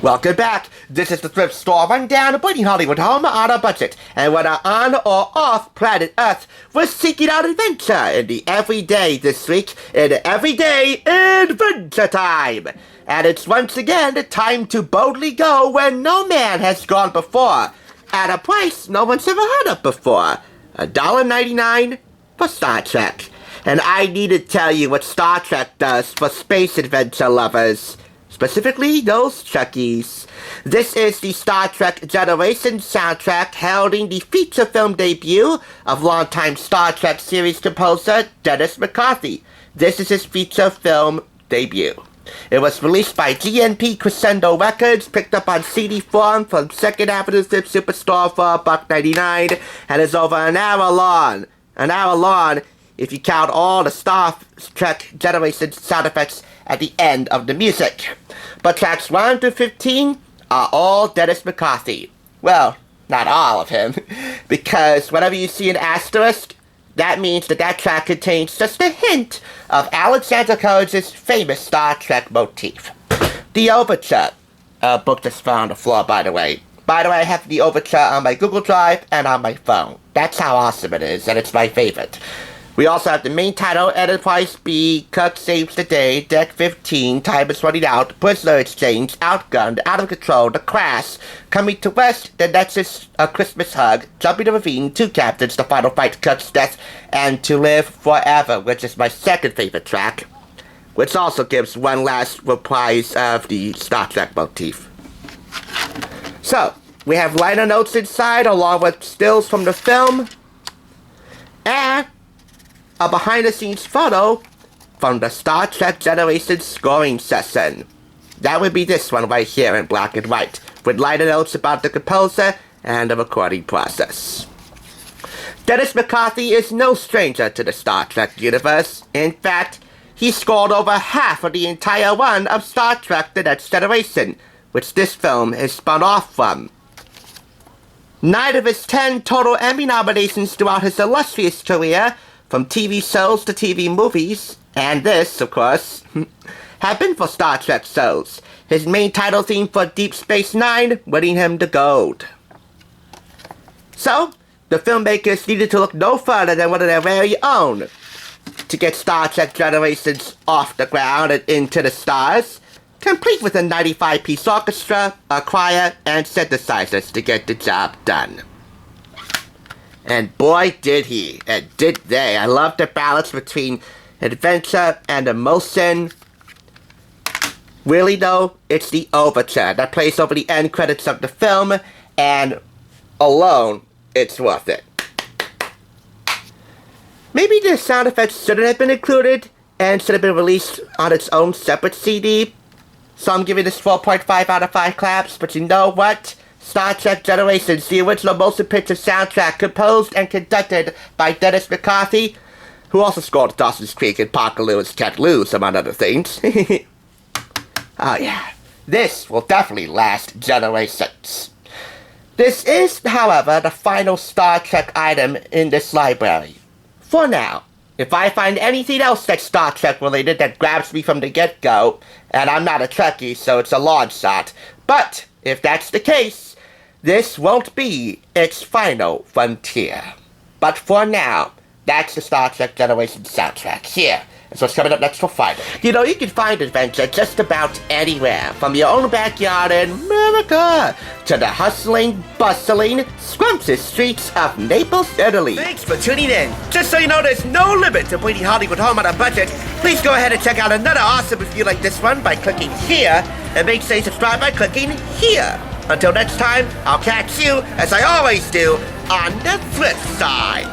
Welcome back. This is the Thrift Store Rundown, bringing Hollywood home on a budget. And whether on or off planet Earth, we're seeking out adventure in the everyday this week in Everyday Adventure Time. And it's once again the time to boldly go where no man has gone before, at a price no one's ever heard of before. $1.99 for Star Trek. And I need to tell you what Star Trek does for space adventure lovers. Specifically, those Trekkies. This is the Star Trek Generations soundtrack heralding the feature film debut of longtime Star Trek series composer Dennis McCarthy. This is his feature film debut. It was released by GNP Crescendo Records, picked up on CD form from 2nd Avenue Thrift Superstore for $1.99, and is over an hour long. An hour long if you count all the Star Trek Generations sound effects at the end of the music. But tracks 1 through 15 are all Dennis McCarthy. Well, not all of him, because whenever you see an asterisk, that means that track contains just a hint of Alexander Courage's famous Star Trek motif. The Overture. Book just fell on the floor, by the way. By the way, I have the Overture on my Google Drive and on my phone. That's how awesome it is, and it's my favorite. We also have the main title, Enterprise B, Kirk Saves the Day, Deck 15, Time is Running Out, Prisoner Exchange, Outgunned, Out of Control, The Crash, Coming to West, The Nexus, A Christmas Hug, Jumping the Ravine, Two Captains, The Final Fight, Kirk's Death, and To Live Forever, which is my second favorite track, which also gives one last reprise of the Star Trek motif. So, we have liner notes inside along with stills from the film, and a behind-the-scenes photo from the Star Trek Generations scoring session. That would be this one right here in black and white, with liner notes about the composer and the recording process. Dennis McCarthy is no stranger to the Star Trek universe. In fact, he scored over half of the entire run of Star Trek The Next Generation, which this film is spun off from. 9 of his 10 total Emmy nominations throughout his illustrious career, from TV shows to TV movies, and this, of course, have been for Star Trek shows. His main title theme for Deep Space Nine, winning him the gold. So, the filmmakers needed to look no further than one of their very own to get Star Trek Generations off the ground and into the stars, complete with a 95-piece orchestra, a choir, and synthesizers to get the job done. And boy, did he, and did they. I love the balance between adventure and emotion. Really, though, it's the overture that plays over the end credits of the film, and alone, it's worth it. Maybe the sound effects shouldn't have been included, and should have been released on its own separate CD. So I'm giving this 4.5 out of 5 claps, but you know what? Star Trek Generations, the original motion picture soundtrack, composed and conducted by Dennis McCarthy, who also scored Dawson's Creek and Parkerloo Cat Loose, among other things. Oh yeah, this will definitely last generations. This is, however, the final Star Trek item in this library. For now. If I find anything else that's Star Trek related that grabs me from the get-go, and I'm not a Trekkie, so it's a long shot, but if that's the case, this won't be its final frontier. But for now, that's the Star Trek Generation soundtrack. Here is what's coming up next for Friday. You know, you can find adventure just about anywhere, from your own backyard in America to the hustling, bustling, scrumptious streets of Naples, Italy. Thanks for tuning in. Just so you know, there's no limit to bringing Hollywood home on a budget. Please go ahead and check out another awesome review like this one by clicking here, and make sure you subscribe by clicking here. Until next time, I'll catch you, as I always do, on the flip side.